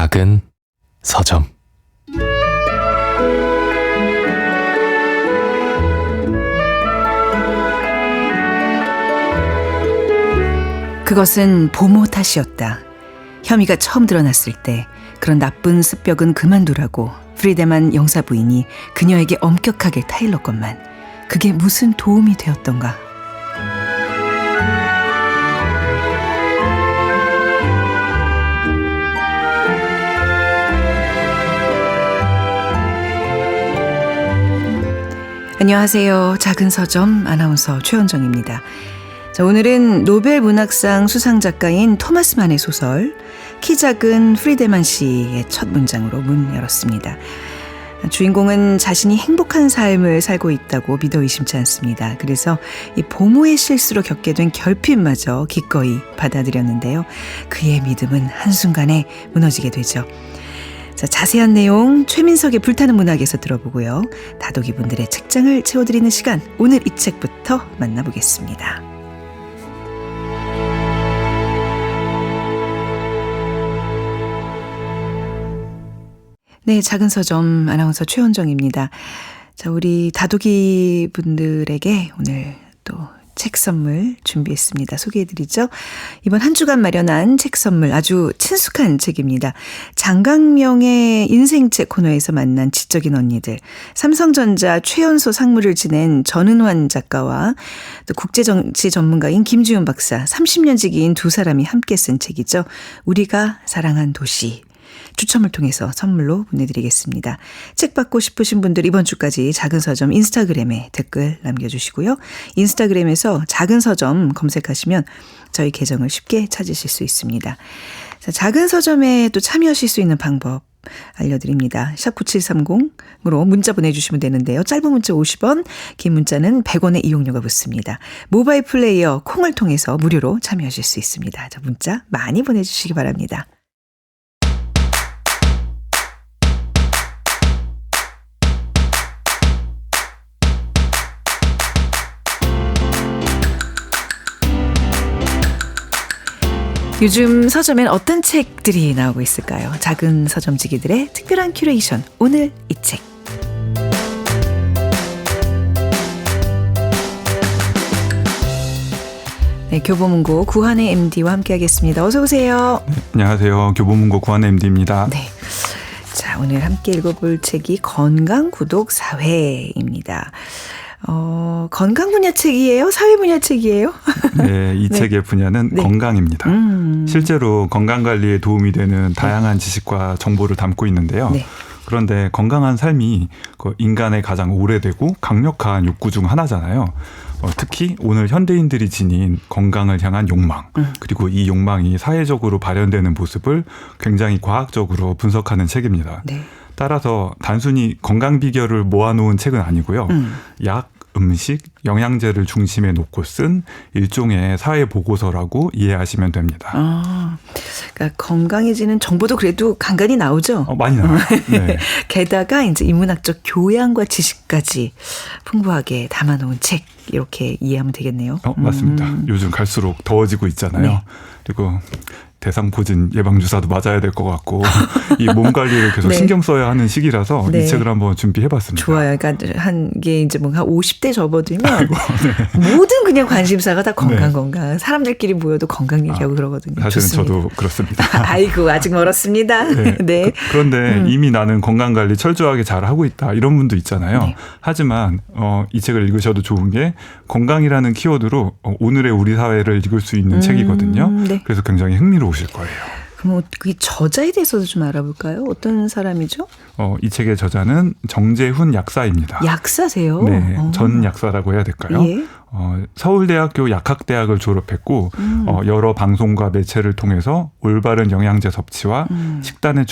작은 서점. 그것은 보모 탓이었다. 혐의가 처음 드러났을 때 그런 나쁜 습벽은 그만두라고 프리데만 영사 부인이 그녀에게 엄격하게 타일렀건만 그게 무슨 도움이 되었던가. 안녕하세요. 작은 서점 아나운서 최현정입니다. 자, 오늘은 노벨 문학상 수상 작가인 토마스 만의 소설 키 작은 프리데만 씨의 첫 문장으로 문 열었습니다. 주인공은 자신이 행복한 삶을 살고 있다고 믿어 의심치 않습니다. 그래서 이 보모의 실수로 겪게 된 결핍마저 기꺼이 받아들였는데요. 그의 믿음은 한순간에 무너지게 되죠. 자, 자세한 내용 최민석의 불타는 문학에서 들어보고요. 다독이 분들의 책장을 채워드리는 시간, 오늘 이 책부터 만나보겠습니다. 네, 작은 서점 아나운서 최현정입니다. 자, 우리 다독이 분들에게 오늘 또 책 선물 준비했습니다. 소개해드리죠. 이번 한 주간 마련한 책 선물 아주 친숙한 책입니다. 장강명의 인생책 코너에서 만난 지적인 언니들, 삼성전자 최연소 상무를 지낸 전은환 작가와 또 국제정치 전문가인 김지훈 박사, 30년 지기인 두 사람이 함께 쓴 책이죠. 우리가 사랑한 도시. 추첨을 통해서 선물로 보내드리겠습니다. 책 받고 싶으신 분들 이번 주까지 작은 서점 인스타그램에 댓글 남겨주시고요. 인스타그램에서 작은 서점 검색하시면 저희 계정을 쉽게 찾으실 수 있습니다. 자, 작은 서점에 또 참여하실 수 있는 방법 알려드립니다. 샵 9730으로 문자 보내주시면 되는데요. 짧은 문자 50원, 긴 문자는 100원의 이용료가 붙습니다. 모바일 플레이어 콩을 통해서 무료로 참여하실 수 있습니다. 자, 문자 많이 보내주시기 바랍니다. 요즘 서점엔 어떤 책들이 나오고 있을까요? 작은 서점지기들의 특별한 큐레이션, 오늘 이 책. 네, 교보문고 구한의 MD와 함께하겠습니다. 어서 오세요. 네, 안녕하세요. 교보문고 구한의 MD입니다. 네, 자, 오늘 함께 읽어볼 책이 건강구독사회입니다. 건강 분야 책이에요? 사회 분야 책이에요? 네, 이 네. 책의 분야는 네. 건강입니다. 실제로 건강관리에 도움이 되는 다양한 지식과 정보를 담고 있는데요. 네. 그런데 건강한 삶이 인간의 가장 오래되고 강력한 욕구 중 하나잖아요. 특히 오늘 현대인들이 지닌 건강을 향한 욕망, 그리고 이 욕망이 사회적으로 발현되는 모습을 굉장히 과학적으로 분석하는 책입니다. 네. 따라서 단순히 건강 비결을 모아놓은 책은 아니고요. 약, 음식, 영양제를 중심에 놓고 쓴 일종의 사회 보고서라고 이해하시면 됩니다. 아, 그러니까 건강해지는 정보도 그래도 간간히 나오죠. 많이 나와요. 네. 게다가 이제 인문학적 교양과 지식까지 풍부하게 담아놓은 책, 이렇게 이해하면 되겠네요. 맞습니다. 요즘 갈수록 더워지고 있잖아요. 네. 그리고 대상포진 예방주사도 맞아야 될 것 같고 이 몸 관리를 계속 네. 신경 써야 하는 시기라서 네. 이 책을 한번 준비해봤습니다. 좋아요. 그러니까 한 게 이제 뭔가 50대 접어들면 아이고, 네. 모든 그냥 관심사가 다 건강, 네. 건강. 사람들끼리 모여도 건강 얘기하고 그러거든요. 사실은 좋습니다. 저도 그렇습니다. 아이고, 아직 멀었습니다. 네. 네. 그런데 이미 나는 건강관리 철저하게 잘하고 있다 이런 분도 있잖아요. 네. 하지만 이 책을 읽으셔도 좋은 게 건강이라는 키워드로 오늘의 우리 사회를 읽을 수 있는 책이거든요. 네. 그래서 굉장히 흥미로우실 거예요. 그럼 그 저자에 대해서도 좀 알아볼까요? 어떤 사람이죠? 이 책의 저자는 정재훈 약사입니다. 약사세요? 네, 전 약사라고 해야 될까요? 예. 서울대학교 약학대학을 졸업했고 여러 방송과 매체를 통해서 올바른 영양제 섭취와 식단의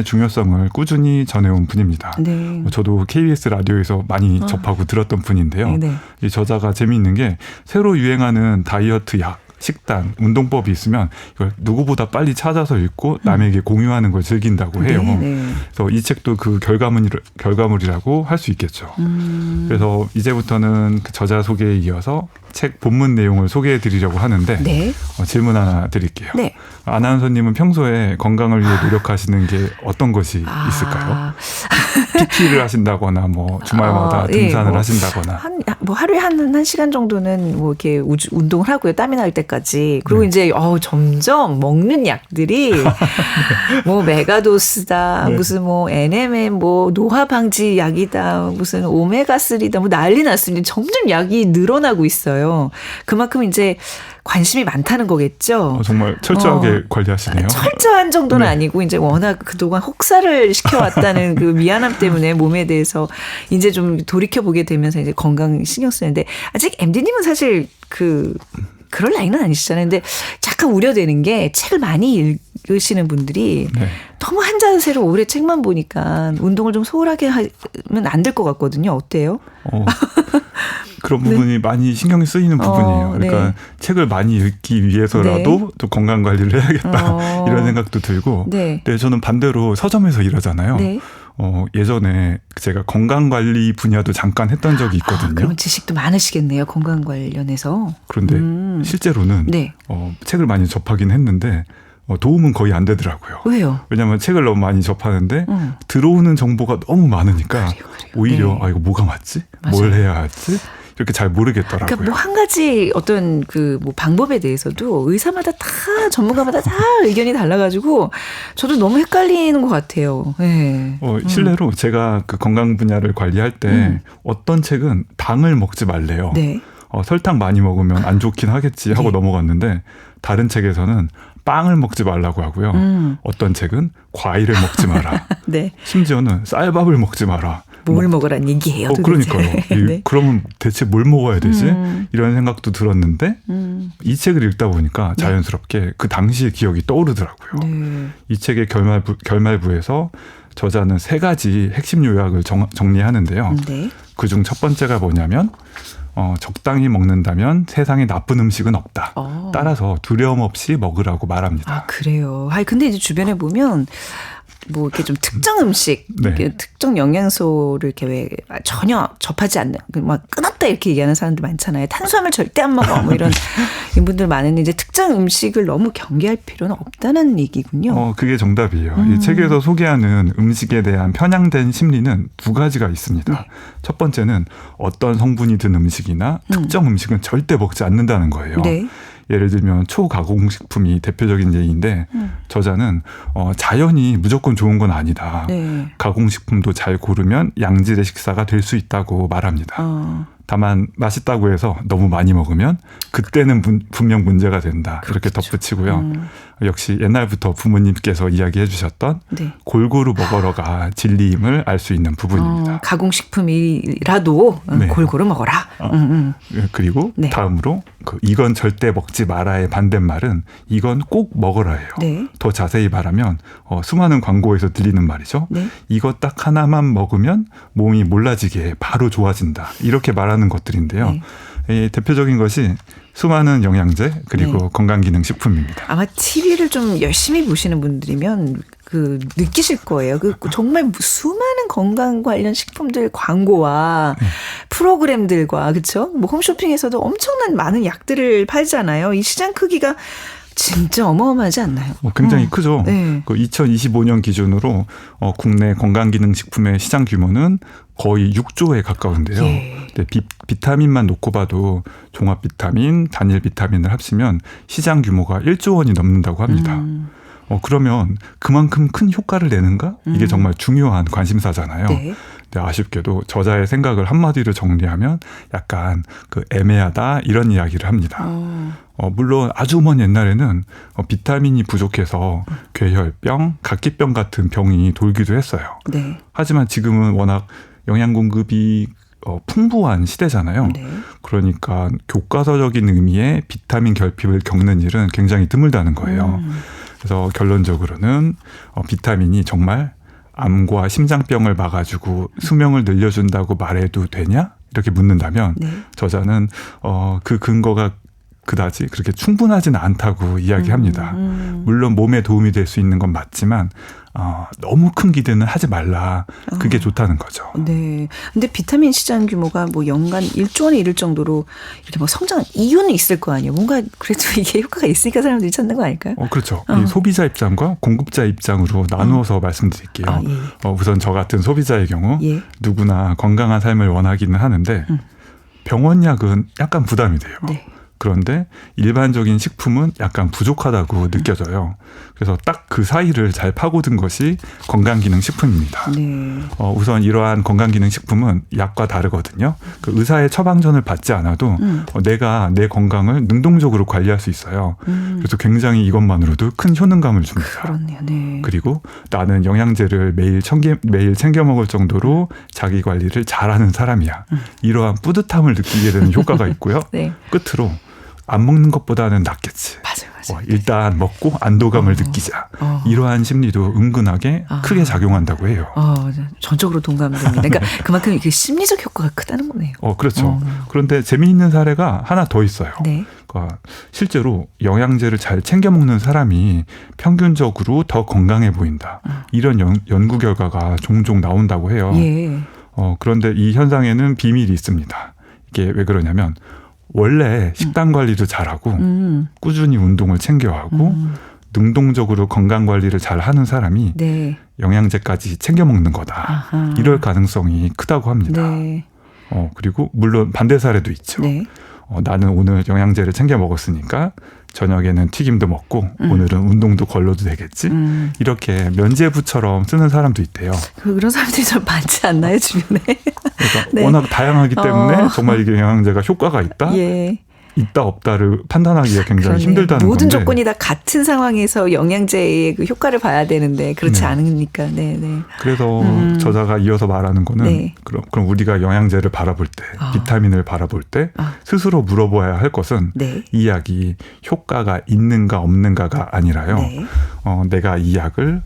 중요성을 꾸준히 전해온 분입니다. 네. 저도 KBS 라디오에서 많이 접하고 들었던 분인데요. 네. 이 저자가 재미있는 게 새로 유행하는 다이어트 약, 식단, 운동법이 있으면 이걸 누구보다 빨리 찾아서 읽고 남에게 공유하는 걸 즐긴다고 해요. 네, 네. 그래서 이 책도 그 결과물이라고 할 수 있겠죠. 그래서 이제부터는 그 저자 소개에 이어서 책 본문 내용을 소개해 드리려고 하는데 네. 질문 하나 드릴게요. 네. 아나운서님은 평소에 건강을 위해 노력하시는 게 어떤 것이 있을까요? PT를 하신다거나 뭐 주말마다 등산을 뭐 하신다거나 뭐 하루에 한 시간 정도는 뭐 이렇게 운동을 하고요. 땀이 날 때까지. 그리고 이제 점점 먹는 약들이 뭐 메가도스다. 네. 무슨 뭐 NMN 뭐 노화 방지 약이다. 무슨 오메가3다. 뭐 난리 났습니다. 점점 약이 늘어나고 있어요. 그만큼 이제 관심이 많다는 거겠죠. 정말 철저하게 관리하시네요. 철저한 정도는 네. 아니고 이제 워낙 그동안 혹사를 시켜왔다는 그 미안함 때문에 몸에 대해서 이제 좀 돌이켜 보게 되면서 이제 건강 신경 쓰는데 아직 MD님은 사실 그럴 나이는 아니시잖아요. 근데 약간 우려되는 게 책을 많이 읽으시는 분들이 네. 너무 한 자세로 오래 책만 보니까 운동을 좀 소홀하게 하면 안 될 것 같거든요. 어때요? 그런 부분이 많이 신경이 쓰이는 부분이에요. 그러니까 네. 책을 많이 읽기 위해서라도 또 건강 관리를 해야겠다 이런 생각도 들고 네. 근데 저는 반대로 서점에서 일하잖아요. 네. 예전에 제가 건강 관리 분야도 잠깐 했던 적이 있거든요. 그럼 지식도 많으시겠네요. 건강 관련해서. 그런데 실제로는 네. 책을 많이 접하긴 했는데 도움은 거의 안 되더라고요. 왜요? 왜냐하면 책을 너무 많이 접하는데 들어오는 정보가 너무 많으니까 그래요. 오히려 네. 이거 뭐가 맞지? 맞아요. 뭘 해야 하지? 이렇게 잘 모르겠더라고요. 그러니까 뭐 한 가지 어떤 뭐 방법에 대해서도 의사마다 다 전문가마다 다 의견이 달라가지고 저도 너무 헷갈리는 것 같아요. 네. 실례로 제가 그 건강 분야를 관리할 때 어떤 책은 당을 먹지 말래요. 네. 설탕 많이 먹으면 안 좋긴 하겠지 하고 네. 넘어갔는데 다른 책에서는 빵을 먹지 말라고 하고요. 어떤 책은 과일을 먹지 마라. 네. 심지어는 쌀밥을 먹지 마라. 뭘 먹으란 얘기예요. 도대체. 그러니까요. 네. 그러면 대체 뭘 먹어야 되지? 이런 생각도 들었는데 이 책을 읽다 보니까 자연스럽게 그 당시의 기억이 떠오르더라고요. 네. 이 책의 결말부에서 저자는 3가지 핵심 요약을 정리하는데요. 네. 그중 첫 번째가 뭐냐면 적당히 먹는다면 세상에 나쁜 음식은 없다. 따라서 두려움 없이 먹으라고 말합니다. 아, 그래요. 근데 이제 주변에 보면 뭐 이렇게 좀 특정 음식, 네. 이렇게 특정 영양소를 이렇게 왜 전혀 접하지 않는, 막 끊었다 이렇게 얘기하는 사람들 많잖아요. 탄수화물 절대 안 먹어. 뭐 이런 분들 많은데 이제 특정 음식을 너무 경계할 필요는 없다는 얘기군요. 그게 정답이에요. 이 책에서 소개하는 음식에 대한 편향된 심리는 2가지가 있습니다. 네. 첫 번째는 어떤 성분이 든 음식이나 특정 음식은 절대 먹지 않는다는 거예요. 네. 예를 들면 초가공식품이 대표적인 예인데 저자는 자연이 무조건 좋은 건 아니다. 네. 가공식품도 잘 고르면 양질의 식사가 될 수 있다고 말합니다. 다만 맛있다고 해서 너무 많이 먹으면 그때는 분명 문제가 된다. 이렇게 덧붙이고요. 역시 옛날부터 부모님께서 이야기해 주셨던 네. 골고루 먹어라가 진리임을 알 수 있는 부분입니다. 가공식품이라도 네. 골고루 먹어라. 그리고 네. 다음으로 이건 절대 먹지 마라의 반대말은 이건 꼭 먹어라예요. 네. 더 자세히 말하면 수많은 광고에서 들리는 말이죠. 네. 이거 딱 하나만 먹으면 몸이 몰라지게 바로 좋아진다. 이렇게 말하는 것들인데요. 네. 이 대표적인 것이 수많은 영양제 그리고 네. 건강기능식품입니다. 아마 TV를 좀 열심히 보시는 분들이면 느끼실 거예요. 정말 수많은 건강 관련 식품들 광고와 프로그램들과 그렇죠? 뭐 홈쇼핑에서도 엄청난 많은 약들을 팔잖아요. 이 시장 크기가 진짜 어마어마하지 않나요? 굉장히 크죠. 네. 2025년 기준으로 국내 건강기능식품의 시장 규모는 거의 6조에 가까운데요. 예. 네, 비타민만 놓고 봐도 종합 비타민, 단일 비타민을 합치면 시장 규모가 1조 원이 넘는다고 합니다. 그러면 그만큼 큰 효과를 내는가? 이게 정말 중요한 관심사잖아요. 네. 근데 아쉽게도 저자의 생각을 한마디로 정리하면 약간 애매하다 이런 이야기를 합니다. 물론 아주 먼 옛날에는 비타민이 부족해서 괴혈병, 각기병 같은 병이 돌기도 했어요. 네. 하지만 지금은 워낙 영양 공급이 풍부한 시대잖아요. 네. 그러니까 교과서적인 의미의 비타민 결핍을 겪는 일은 굉장히 드물다는 거예요. 그래서 결론적으로는 비타민이 정말 암과 심장병을 막아주고 수명을 늘려준다고 말해도 되냐? 이렇게 묻는다면 네. 저자는 그 근거가 그다지 그렇게 충분하지는 않다고 이야기합니다. 물론 몸에 도움이 될 수 있는 건 맞지만 너무 큰 기대는 하지 말라. 그게 좋다는 거죠. 네. 근데 비타민 시장 규모가 뭐 연간 1조 원에 이를 정도로 이렇게 뭐 성장한 이유는 있을 거 아니에요. 뭔가 그래도 이게 효과가 있으니까 사람들이 찾는 거 아닐까요? 그렇죠. 이 소비자 입장과 공급자 입장으로 나누어서 말씀드릴게요. 예. 우선 저 같은 소비자의 경우 예. 누구나 건강한 삶을 원하기는 하는데 병원 약은 약간 부담이 돼요. 네. 그런데 일반적인 식품은 약간 부족하다고 느껴져요. 그래서 딱 그 사이를 잘 파고든 것이 건강기능식품입니다. 네. 우선 이러한 건강기능식품은 약과 다르거든요. 그 의사의 처방전을 받지 않아도 내가 내 건강을 능동적으로 관리할 수 있어요. 그래서 굉장히 이것만으로도 큰 효능감을 줍니다. 그렇네요. 네. 그리고 나는 영양제를 매일 챙겨 먹을 정도로 자기 관리를 잘하는 사람이야. 이러한 뿌듯함을 느끼게 되는 효과가 있고요. 네. 끝으로 안 먹는 것보다는 낫겠지. 맞아요. 일단 먹고 안도감을 느끼자. 이러한 심리도 은근하게 크게 작용한다고 해요. 전적으로 동감됩니다. 그러니까 그만큼 그 심리적 효과가 크다는 거네요. 그렇죠. 그런데 재미있는 사례가 하나 더 있어요. 네. 그러니까 실제로 영양제를 잘 챙겨 먹는 사람이 평균적으로 더 건강해 보인다. 이런 연구 결과가 종종 나온다고 해요. 예. 그런데 이 현상에는 비밀이 있습니다. 이게 왜 그러냐면 원래 식단 관리도 잘하고 꾸준히 운동을 챙겨하고 능동적으로 건강 관리를 잘하는 사람이 네. 영양제까지 챙겨 먹는 거다. 아하. 이럴 가능성이 크다고 합니다. 네. 그리고 물론 반대 사례도 있죠. 네. 나는 오늘 영양제를 챙겨 먹었으니까 저녁에는 튀김도 먹고 오늘은 운동도 걸러도 되겠지. 이렇게 면죄부처럼 쓰는 사람도 있대요. 그런 사람들이 좀 많지 않나요, 주변에? 그러니까 네. 워낙 다양하기 때문에 정말 이게 영양제가 효과가 있다? 예. 있다 없다를 판단하기가 굉장히 그러네요. 힘들다는 모든 건데. 조건이 다 같은 상황에서 영양제의 그 효과를 봐야 되는데 그렇지 네. 않으니까. 네, 네. 그래서 저자가 이어서 말하는 거는 네. 그럼 우리가 영양제를 바라볼 때, 비타민을 바라볼 때 스스로 물어봐야 할 것은 네. 이 약이 효과가 있는가 없는가가 아니라요. 네. 내가 이 약을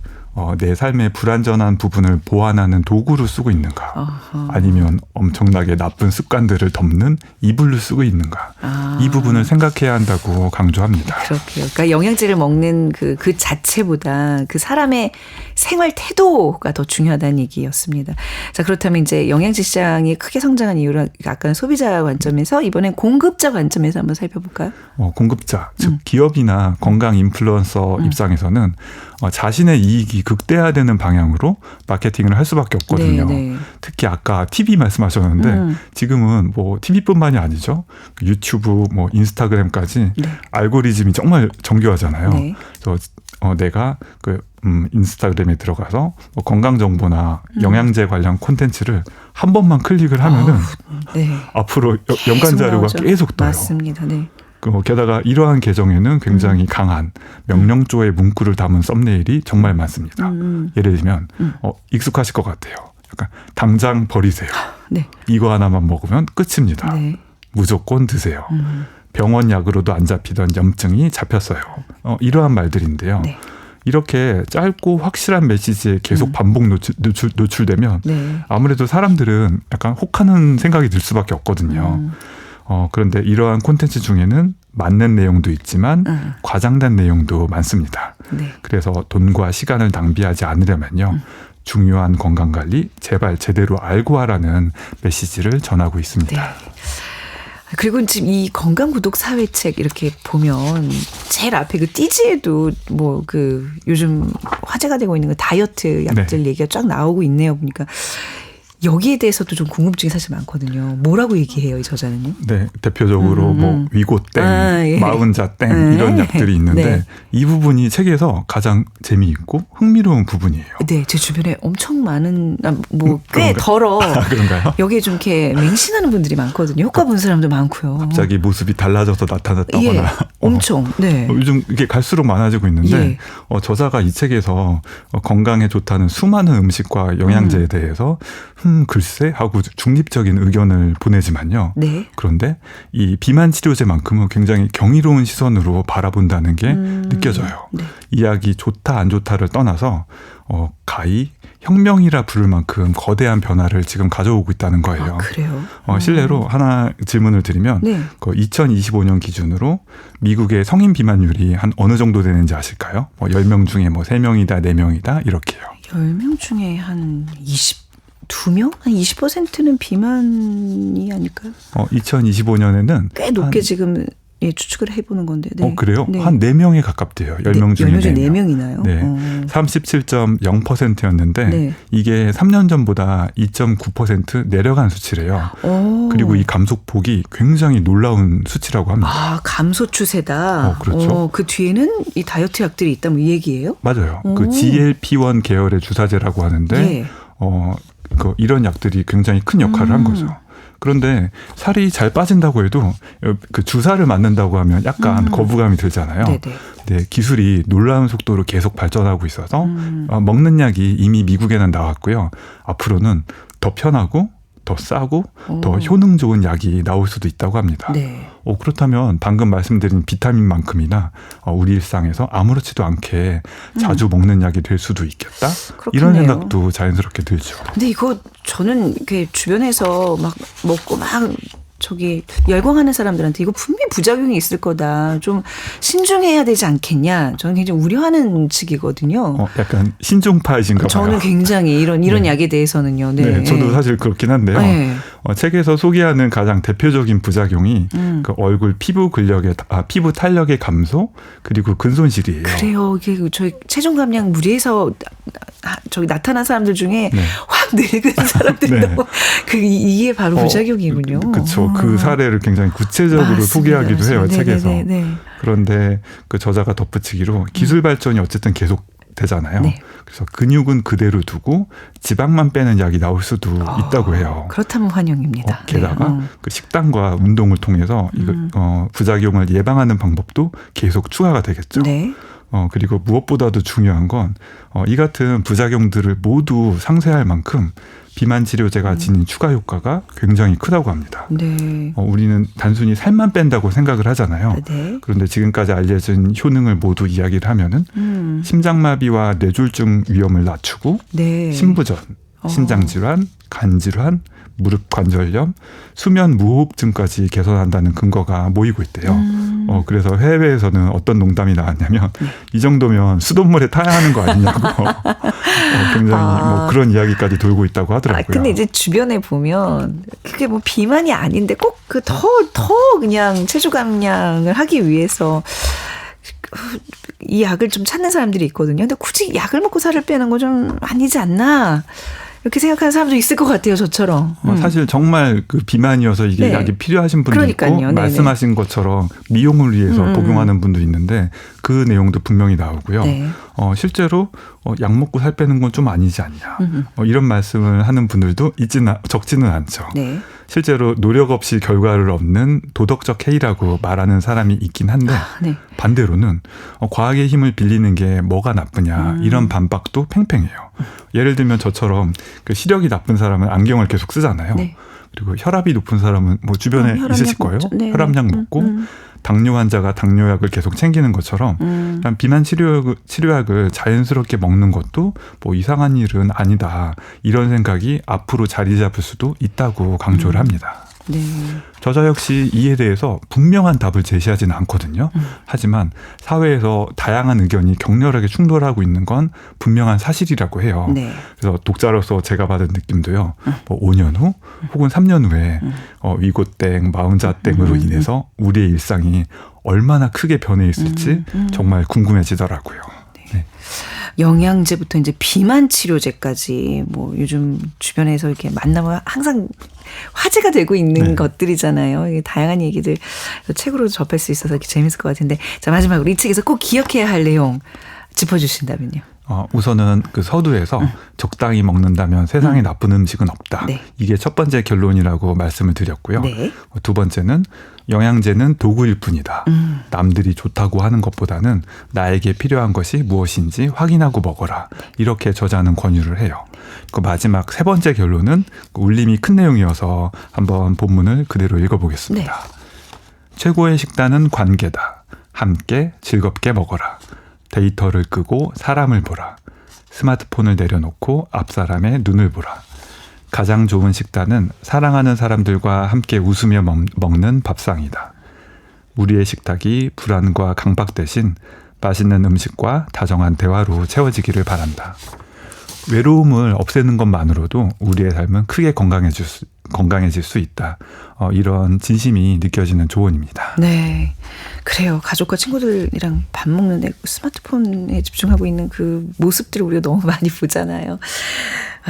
내 삶의 불완전한 부분을 보완하는 도구로 쓰고 있는가, 아니면 엄청나게 나쁜 습관들을 덮는 이불로 쓰고 있는가, 이 부분을 생각해야 한다고 강조합니다. 그렇게요. 그러니까 영양제를 먹는 그 자체보다 그 사람의 생활 태도가 더 중요하다는 얘기였습니다. 자, 그렇다면 이제 영양제 시장이 크게 성장한 이유를 아까는 소비자 관점에서 이번엔 공급자 관점에서 한번 살펴볼까요? 공급자, 즉 기업이나 건강 인플루언서 입장에서는 자신의 이익이 극대화되는 방향으로 마케팅을 할 수밖에 없거든요. 네, 네. 특히 아까 TV 말씀하셨는데 지금은 뭐 TV뿐만이 아니죠. 유튜브, 뭐 인스타그램까지 네. 알고리즘이 정말 정교하잖아요. 네. 그래서 내가 인스타그램에 들어가서 뭐 건강 정보나 영양제 관련 콘텐츠를 한 번만 클릭을 하면은 네. 앞으로 연관 자료가 나오죠. 계속 떠요. 맞습니다. 네. 게다가 이러한 계정에는 굉장히 강한 명령조의 문구를 담은 썸네일이 정말 많습니다. 예를 들면 익숙하실 것 같아요. 약간 당장 버리세요. 네. 이거 하나만 먹으면 끝입니다. 네. 무조건 드세요. 병원 약으로도 안 잡히던 염증이 잡혔어요. 이러한 말들인데요. 네. 이렇게 짧고 확실한 메시지에 계속 반복 노출되면 네. 아무래도 사람들은 약간 혹하는 생각이 들 수밖에 없거든요. 그런데 이러한 콘텐츠 중에는 맞는 내용도 있지만 과장된 내용도 많습니다. 네. 그래서 돈과 시간을 낭비하지 않으려면요. 중요한 건강관리 제발 제대로 알고 하라는 메시지를 전하고 있습니다. 네. 그리고 지금 이 건강구독 사회책 이렇게 보면 제일 앞에 그 띠지에도 뭐 그 요즘 화제가 되고 있는 그 다이어트 약들 얘기가 쫙 나오고 있네요. 보니까. 여기에 대해서도 좀 궁금증이 사실 많거든요. 뭐라고 얘기해요, 이 저자는요? 네, 대표적으로 뭐 위고땡, 예. 마흔자땡 이런 약들이 있는데 네. 이 부분이 책에서 가장 재미있고 흥미로운 부분이에요. 네, 제 주변에 엄청 많은 뭐 꽤 그런가요? 덜어 그런가요? 여기에 좀 이렇게 맹신하는 분들이 많거든요. 효과 본 사람도 많고요. 갑자기 모습이 달라져서 나타났다거나. 예, 엄청. 네. 요즘 이게 갈수록 많아지고 있는데 예. 저자가 이 책에서 건강에 좋다는 수많은 음식과 영양제에 대해서 글쎄 하고 중립적인 의견을 보내지만요. 네. 그런데 이 비만 치료제만큼은 굉장히 경이로운 시선으로 바라본다는 게 느껴져요. 네. 이 약이 좋다 안 좋다를 떠나서 가히 혁명이라 부를 만큼 거대한 변화를 지금 가져오고 있다는 거예요. 아, 그래요? 실례로 하나 질문을 드리면 네. 2025년 기준으로 미국의 성인 비만율이 한 어느 정도 되는지 아실까요? 10명 중에 3명이다 4명이다 이렇게요. 10명 중에 한 22명? 한 20%는 비만이 아닐까요? 2025년에는 꽤 높게 지금 추측을 해보는 건데. 네. 그래요? 네. 한 4명에 가깝대요. 10명 중에 10명 중에 4명. 4명이나요? 네. 37.0%였는데 네. 이게 3년 전보다 2.9% 내려간 수치래요. 그리고 이 감소폭이 굉장히 놀라운 수치라고 합니다. 아, 감소 추세다. 그렇죠. 그 뒤에는 이 다이어트 약들이 있다 뭐 이 얘기예요? 맞아요. 그 GLP-1 계열의 주사제라고 하는데 예. 이런 약들이 굉장히 큰 역할을 한 거죠. 그런데 살이 잘 빠진다고 해도 그 주사를 맞는다고 하면 약간 거부감이 들잖아요. 네네. 네, 기술이 놀라운 속도로 계속 발전하고 있어서 먹는 약이 이미 미국에는 나왔고요. 앞으로는 더 편하고 더 싸고 더 효능 좋은 약이 나올 수도 있다고 합니다. 네. 그렇다면 방금 말씀드린 비타민만큼이나 우리 일상에서 아무렇지도 않게 자주 먹는 약이 될 수도 있겠다. 그렇겠네요. 이런 생각도 자연스럽게 들죠. 근데 이거 저는 이렇게 주변에서 막 먹고 막 열광하는 사람들한테 이거 분명히 부작용이 있을 거다. 좀 신중해야 되지 않겠냐. 저는 굉장히 우려하는 측이거든요. 약간 신중파이신가 봐요. 저는 굉장히 이런 네. 약에 대해서는요. 네. 네, 저도 사실 그렇긴 한데요. 네. 책에서 소개하는 가장 대표적인 부작용이 그 얼굴 피부 피부 탄력의 감소 그리고 근손실이에요. 그래요. 이게 저희 체중 감량 무리해서 나타난 사람들 중에 네. 확 늙은 사람들도 네. 이게 바로 부작용이군요. 그렇죠. 그 사례를 굉장히 구체적으로 맞습니다. 소개하기도 해요. 맞습니다. 책에서. 네네네. 그런데 그 저자가 덧붙이기로 기술 발전이 어쨌든 계속 되잖아요. 네. 그래서 근육은 그대로 두고 지방만 빼는 약이 나올 수도 있다고 해요. 그렇다면 환영입니다. 게다가 네. 그 식단과 운동을 통해서 부작용을 예방하는 방법도 계속 추가가 되겠죠. 네. 그리고 무엇보다도 중요한 건 이 같은 부작용들을 모두 상쇄할 만큼 비만 치료제가 지닌 추가 효과가 굉장히 크다고 합니다. 네. 우리는 단순히 살만 뺀다고 생각을 하잖아요. 네. 그런데 지금까지 알려진 효능을 모두 이야기를 하면은 심장마비와 뇌졸중 위험을 낮추고 네. 심부전, 심장질환, 간질환, 무릎 관절염, 수면 무호흡증까지 개선한다는 근거가 모이고 있대요. 그래서 해외에서는 어떤 농담이 나왔냐면 이 정도면 수돗물에 타야 하는 거 아니냐고 굉장히 그런 이야기까지 돌고 있다고 하더라고요. 근데 이제 주변에 보면 그게 뭐 비만이 아닌데 꼭 그 더 그냥 체중 감량을 하기 위해서 이 약을 좀 찾는 사람들이 있거든요. 근데 굳이 약을 먹고 살을 빼는 거 좀 아니지 않나? 이렇게 생각하는 사람도 있을 것 같아요, 저처럼. 사실 정말 그 비만이어서 이게 네. 약이 필요하신 분도 그러니까요. 있고 네네. 말씀하신 것처럼 미용을 위해서 복용하는 분도 있는데 그 내용도 분명히 나오고요. 네. 실제로 약 먹고 살 빼는 건 좀 아니지 않냐. 이런 말씀을 하는 분들도 적지는 않죠. 네. 실제로 노력 없이 결과를 얻는 도덕적 해이라고 말하는 사람이 있긴 한데 네. 반대로는 과학의 힘을 빌리는 게 뭐가 나쁘냐 이런 반박도 팽팽해요. 예를 들면 저처럼 그 시력이 나쁜 사람은 안경을 계속 쓰잖아요. 네. 그리고 혈압이 높은 사람은 뭐 주변에 혈압약 있으실 거예요. 먹죠. 네. 혈압약 먹고 당뇨 환자가 당뇨약을 계속 챙기는 것처럼 비만 치료약을 자연스럽게 먹는 것도 뭐 이상한 일은 아니다. 이런 생각이 앞으로 자리 잡을 수도 있다고 강조를 합니다. 네. 저자 역시 이에 대해서 분명한 답을 제시하지는 않거든요. 하지만 사회에서 다양한 의견이 격렬하게 충돌하고 있는 건 분명한 사실이라고 해요. 네. 그래서 독자로서 제가 받은 느낌도요. 뭐 5년 후 혹은 3년 후에 위고땡, 마운자땡으로 인해서 우리의 일상이 얼마나 크게 변해 있을지 정말 궁금해지더라고요. 네. 영양제부터 이제 비만 치료제까지 뭐 요즘 주변에서 이렇게 만나면 항상 화제가 되고 있는 네. 것들이잖아요. 이게 다양한 얘기들 책으로 접할 수 있어서 재밌을 것 같은데 자 마지막으로 이 책에서 꼭 기억해야 할 내용 짚어주신다면요. 우선은 그 서두에서 적당히 먹는다면 세상에 나쁜 음식은 없다. 네. 이게 첫 번째 결론이라고 말씀을 드렸고요. 네. 두 번째는 영양제는 도구일 뿐이다. 남들이 좋다고 하는 것보다는 나에게 필요한 것이 무엇인지 확인하고 먹어라. 이렇게 저자는 권유를 해요. 그 마지막 세 번째 결론은 울림이 큰 내용이어서 한번 본문을 그대로 읽어보겠습니다. 네. 최고의 식단은 관계다. 함께 즐겁게 먹어라. 데이터를 끄고 사람을 보라. 스마트폰을 내려놓고 앞사람의 눈을 보라. 가장 좋은 식단은 사랑하는 사람들과 함께 웃으며 먹는 밥상이다. 우리의 식탁이 불안과 강박 대신 맛있는 음식과 다정한 대화로 채워지기를 바란다. 외로움을 없애는 것만으로도 우리의 삶은 크게 건강해질 수 있다. 이런 진심이 느껴지는 조언입니다. 네. 그래요. 가족과 친구들이랑 밥 먹는데 스마트폰에 집중하고 있는 그 모습들을 우리가 너무 많이 보잖아요.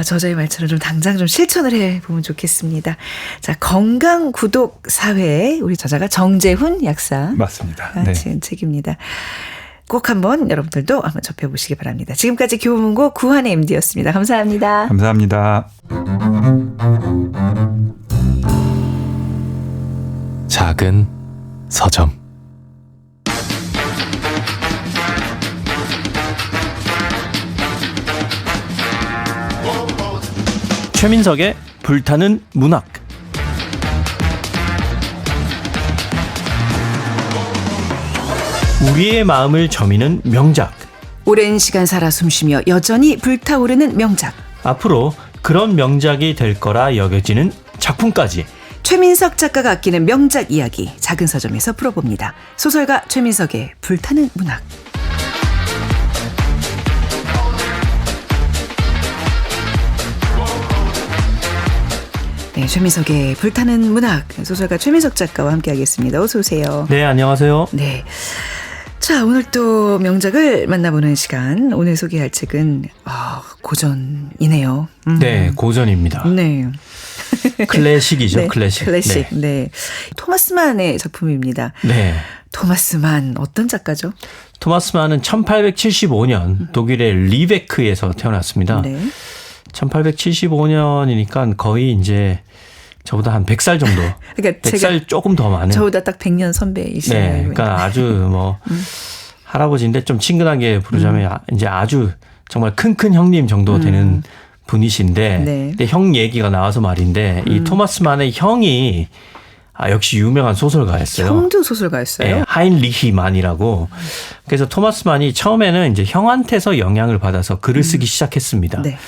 저자의 말처럼 좀 당장 좀 실천을 해보면 좋겠습니다. 자, 건강 구독 사회 우리 저자가 정재훈 약사 맞습니다. 네. 지은 책입니다. 꼭 한번 여러분들도 한번 접해보시기 바랍니다. 지금까지 교보문고 구한의 MD였습니다. 감사합니다. 감사합니다. 작은 서점. 최민석의 불타는 문학. 우리의 마음을 저미는 명작. 오랜 시간 살아 숨쉬며 여전히 불타오르는 명작. 앞으로 그런 명작이 될 거라 여겨지는 작품까지. 최민석 작가가 아끼는 명작 이야기 작은 서점에서 풀어봅니다. 소설가 최민석의 불타는 문학. 네, 최민석의 불타는 문학 소설가 최민석 작가와 함께하겠습니다. 어서 오세요. 네, 안녕하세요. 네. 자, 오늘 또 명작을 만나보는 시간. 오늘 소개할 책은 고전이네요. 네, 고전입니다. 네. 클래식이죠. 네, 클래식. 클래식. 네. 토마스 만의 작품입니다. 네. 토마스 만 어떤 작가죠? 토마스 만은 1875년 독일의 리베크에서 태어났습니다. 네. 1875년이니까 거의 이제 저보다 한 100살 정도. 그러니까 100살 조금 더 많은. 저보다 딱 100년 선배이시네요. 네. 그러니까 아주 뭐 할아버지인데 좀 친근하게 부르자면 이제 아주 정말 큰 형님 정도 되는 분이신데 네. 근데 형 얘기가 나와서 말인데 이 토마스 만의 형이 역시 유명한 소설가였어요. 형도 소설가였어요? 네, 하인리히 만이라고. 그래서 토마스 만이 처음에는 이제 형한테서 영향을 받아서 글을 쓰기 시작했습니다. 네.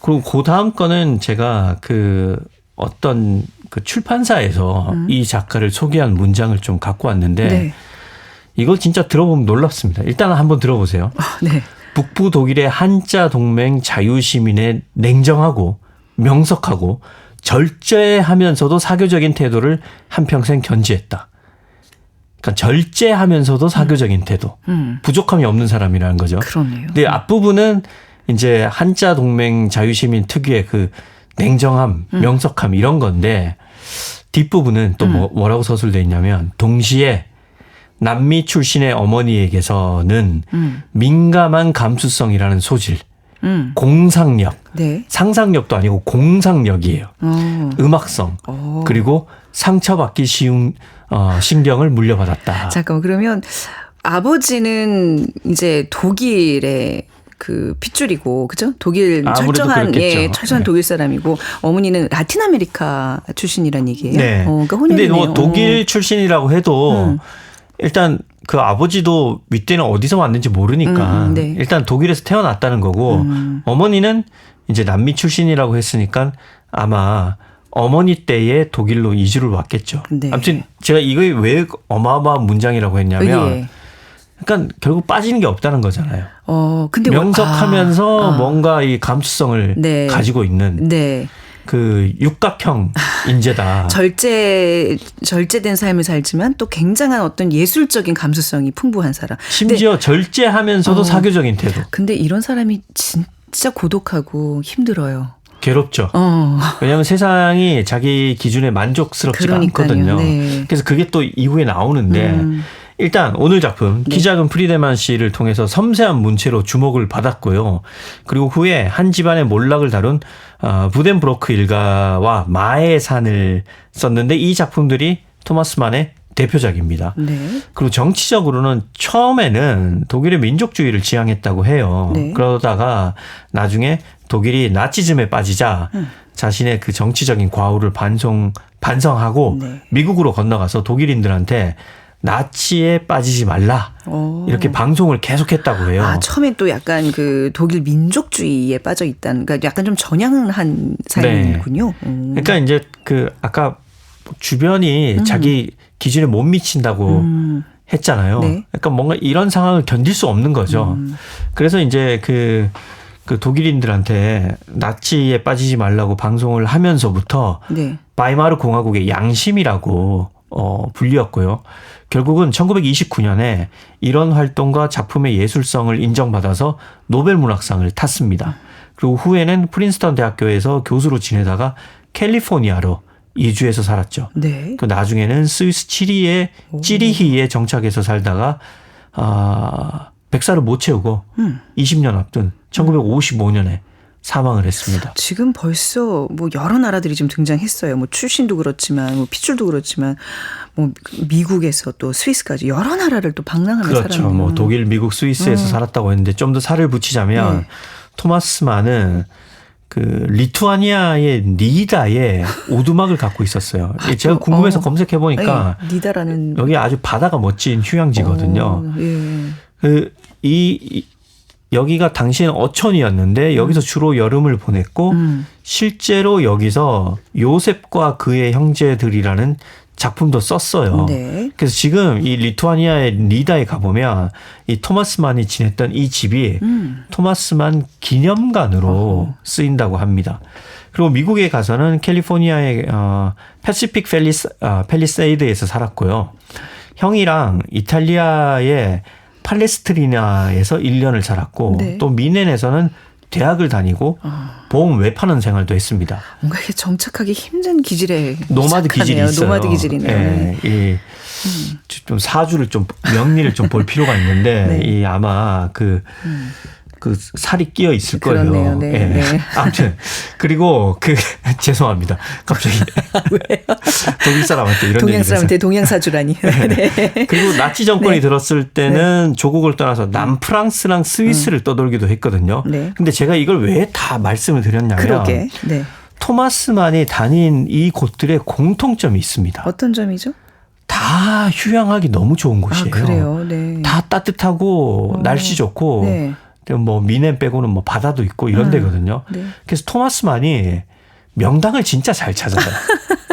그리고 그 다음 거는 제가 그 어떤 그 출판사에서 이 작가를 소개한 문장을 좀 갖고 왔는데 네. 이걸 진짜 들어보면 놀랍습니다. 일단 한번 들어보세요. 네. 북부 독일의 한자 동맹 자유시민의 냉정하고 명석하고 절제하면서도 사교적인 태도를 한평생 견지했다. 그러니까 절제하면서도 사교적인 태도. 부족함이 없는 사람이라는 거죠. 그러네요. 근데 앞부분은 이제 한자 동맹 자유시민 특유의 그 냉정함, 명석함 이런 건데 뒷부분은 또 뭐라고 서술되어 있냐면 동시에 남미 출신의 어머니에게서는 민감한 감수성이라는 소질, 공상력, 네. 상상력도 아니고 공상력이에요. 음악성, 그리고 상처받기 쉬운 신경을 물려받았다. 잠깐만, 그러면 아버지는 이제 독일의 그 핏줄이고, 그죠? 독일 철저한, 철저한 네. 독일 사람이고, 어머니는 라틴 아메리카 출신이란 얘기예요. 네. 그러니까 근데 혼혈이네요. 뭐 독일 출신이라고 해도 일단 그 아버지도 윗대는 어디서 왔는지 모르니까 네. 일단 독일에서 태어났다는 거고 어머니는 이제 남미 출신이라고 했으니까 아마 어머니 때에 독일로 이주를 왔겠죠. 네. 아무튼 제가 이거 왜 어마어마한 문장이라고 했냐면 예. 그러니까 결국 빠지는 게 없다는 거잖아요. 근데 명석하면서 뭔가 이 감수성을 네. 가지고 있는 네. 그 육각형 인재다. 절제된 삶을 살지만 또 굉장한 어떤 예술적인 감수성이 풍부한 사람. 심지어 절제하면서도 사교적인 태도. 근데 이런 사람이 진짜 고독하고 힘들어요. 괴롭죠. 왜냐하면 세상이 자기 기준에 만족스럽지가 그러니까요. 않거든요. 네. 그래서 그게 또 이후에 나오는데 일단 오늘 작품 네. 키 작은 프리데만 씨를 통해서 섬세한 문체로 주목을 받았고요. 그리고 후에 한 집안의 몰락을 다룬 부덴브로크 일가와 마의 산을 썼는데 이 작품들이 토마스 만의 대표작입니다. 네. 그리고 정치적으로는 처음에는 독일의 민족주의를 지향했다고 해요. 네. 그러다가 나중에 독일이 나치즘에 빠지자 자신의 그 정치적인 과오를 반성하고 네. 미국으로 건너가서 독일인들한테 나치에 빠지지 말라 이렇게 방송을 계속했다고 해요. 아, 처음에 또 약간 그 독일 민족주의에 빠져 있다는, 그러니까 약간 좀 전향한 삶이군요. 그러니까 이제 그 아까 주변이 자기 기준에 못 미친다고 했잖아요. 네. 그러니까 뭔가 이런 상황을 견딜 수 없는 거죠. 그래서 이제 그 독일인들한테 나치에 빠지지 말라고 방송을 하면서부터 네. 바이마르 공화국의 양심이라고 불리었고요. 결국은 1929년에 이런 활동과 작품의 예술성을 인정받아서 노벨 문학상을 탔습니다. 그리고 후에는 프린스턴 대학교에서 교수로 지내다가 캘리포니아로 이주해서 살았죠. 네. 그 나중에는 스위스 찌리히에 정착해서 살다가 백살을 못 채우고 20년 앞둔 1955년에 사망을 했습니다. 지금 벌써 뭐 여러 나라들이 좀 등장했어요. 뭐 출신도 그렇지만, 뭐 핏줄도 그렇지만, 뭐 미국에서 또 스위스까지 여러 나라를 또 방랑하는 그렇죠. 사람이에요. 뭐 독일, 미국, 스위스에서 살았다고 했는데 좀 더 살을 붙이자면 네. 토마스 만은 그 리투아니아의 니다에 오두막을 갖고 있었어요. 제가 궁금해서 검색해 보니까 네, 니다라는 여기 아주 바다가 멋진 휴양지거든요. 예. 여기가 당시에는 어촌이었는데 여기서 주로 여름을 보냈고 실제로 여기서 요셉과 그의 형제들이라는 작품도 썼어요. 네. 그래서 지금 이 리투아니아의 니다에 가보면 이 토마스 만이 지냈던 이 집이 토마스 만 기념관으로 쓰인다고 합니다. 그리고 미국에 가서는 캘리포니아의 패시픽 팰리세이드에서 살았고요. 형이랑 이탈리아의 팔레스트리나에서 1년을 살았고 네. 또 미넨에서는 대학을 다니고 보험 외파는 생활도 했습니다. 뭔가 이렇게 정착하기 힘든 기질에 노마드 기질이 시작하네요. 있어요. 노마드 기질이네요. 예, 좀 사주를 좀 명리를 좀 볼 필요가 있는데 네. 이 아마 그 살이 끼어 있을 거예요. 그렇네요. 네, 예. 네. 아무튼 그리고 죄송합니다. 갑자기 독일 사람한테 이런 동양 얘기를 해서. 사람한테 동양사주라니. 네. 그리고 나치 정권이 네. 들었을 때는 조국을 떠나서 남프랑스랑 스위스를 떠돌기도 했거든요. 네. 근데 제가 이걸 왜 다 말씀을 드렸냐면 그러게. 네. 토마스 만이 다닌 이 곳들의 공통점이 있습니다. 어떤 점이죠? 다 휴양하기 너무 좋은 곳이에요. 아, 그래요. 네. 다 따뜻하고 날씨 좋고 네. 뭐 미넨 빼고는 뭐 바다도 있고 이런 데거든요. 네. 그래서 토마스 만이 명당을 진짜 잘 찾아요.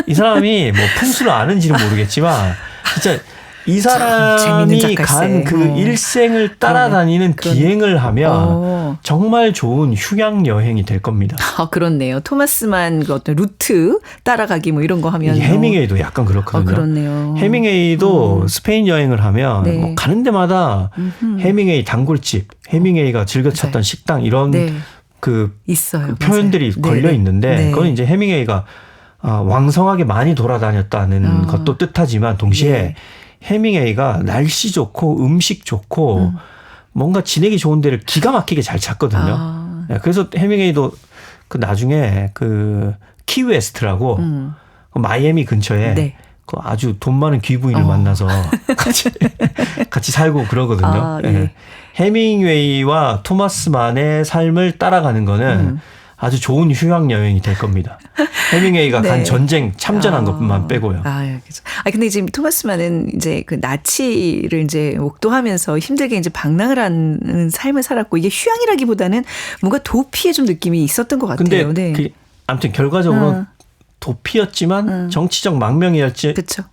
이 사람이 뭐 풍수를 아는지는 모르겠지만 진짜 이 사람이 재밌는 간 그 일생을 따라다니는 그러네. 기행을 하면 정말 좋은 휴양 여행이 될 겁니다. 아, 그렇네요. 토마스만 그 어떤 루트 따라가기 뭐 이런 거 하면 해밍웨이도 약간 그렇거든요. 그렇네요. 해밍웨이도 스페인 여행을 하면 네. 뭐 가는 데마다 해밍웨이 단골집, 해밍웨이가 즐겨 찾던 식당 이런 네. 그 있어요. 표현들이 맞아요. 걸려 네네. 있는데 네. 그건 이제 해밍웨이가 왕성하게 많이 돌아다녔다는 것도 뜻하지만 동시에 네. 해밍웨이가 날씨 좋고 음식 좋고 뭔가 지내기 좋은 데를 기가 막히게 잘 찾거든요. 아. 네, 그래서 해밍웨이도 그 나중에 그 키웨스트라고 그 마이애미 근처에 네. 그 아주 돈 많은 귀부인을 만나서 같이 살고 그러거든요. 아, 네. 네. 해밍웨이와 토마스 만의 삶을 따라가는 거는 아주 좋은 휴양 여행이 될 겁니다. 해밍웨이가 네. 간 전쟁 참전한 것만 빼고요. 그렇죠. 근데 지금 토마스만은 이제 그 나치를 이제 목도하면서 힘들게 이제 방랑을 하는 삶을 살았고 이게 휴양이라기보다는 뭔가 도피의 좀 느낌이 있었던 것 같아요. 근데 네. 아무튼 결과적으로 도피였지만 정치적 망명이었지만 그렇죠.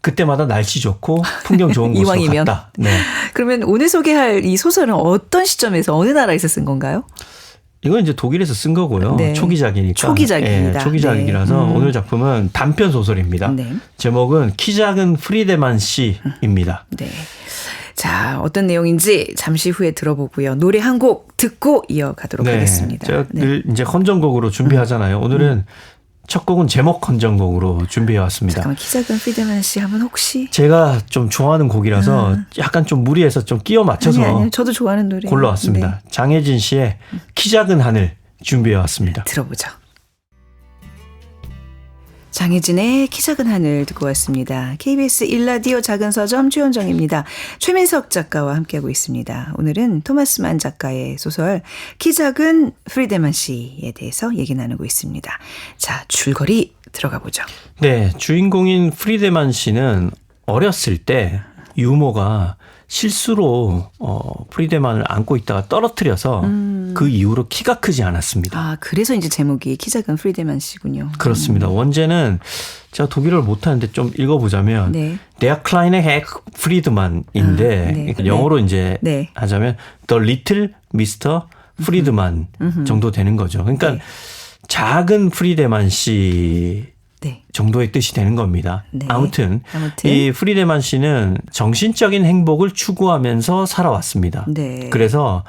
그때마다 날씨 좋고 풍경 좋은 곳으로 이왕이면. 갔다. 네. 그러면 오늘 소개할 이 소설은 어떤 시점에서 어느 나라에서 쓴 건가요? 이건 이제 독일에서 쓴 거고요. 네. 초기작이니까. 초기작입니다. 예, 초기작이라서 네. 오늘 작품은 단편 소설입니다. 네. 제목은 키 작은 프리데만 씨입니다. 네. 자, 어떤 내용인지 잠시 후에 들어보고요. 노래 한 곡 듣고 이어가도록 하겠습니다. 제가 네. 늘 이제 헌정곡으로 준비하잖아요. 오늘은 첫 곡은 제목 헌정곡으로 준비해 왔습니다. 잠깐만 키 작은 프리드만 씨 하면 혹시 제가 좀 좋아하는 곡이라서 약간 좀 무리해서 좀 끼워 맞춰서 아니요. 저도 좋아하는 노래 골라왔습니다. 네. 장혜진 씨의 키 작은 하늘 준비해 왔습니다. 들어보죠. 장혜진의 키 작은 하늘 듣고 왔습니다. KBS 1라디오 작은 서점 최현정입니다. 최민석 작가와 함께하고 있습니다. 오늘은 토마스 만 작가의 소설 키 작은 프리드만 씨에 대해서 얘기 나누고 있습니다. 자, 줄거리 들어가 보죠. 네, 주인공인 프리드만 씨는 어렸을 때 유모가 실수로 프리드만을 안고 있다가 떨어뜨려서 그 이후로 키가 크지 않았습니다. 아, 그래서 이제 제목이 키 작은 프리드만 씨군요. 그렇습니다. 원제는 제가 독일어를 못하는데 좀 읽어보자면 네. Der kleine Herr Friedman인데 네. 영어로 이제 네. 하자면 The Little Mr. Friedman 정도 되는 거죠. 그러니까 네. 작은 프리드만 씨 네. 정도의 뜻이 되는 겁니다. 네. 아무튼 아무튼. 이 프리드만 씨는 정신적인 행복을 추구하면서 살아왔습니다. 네. 그래서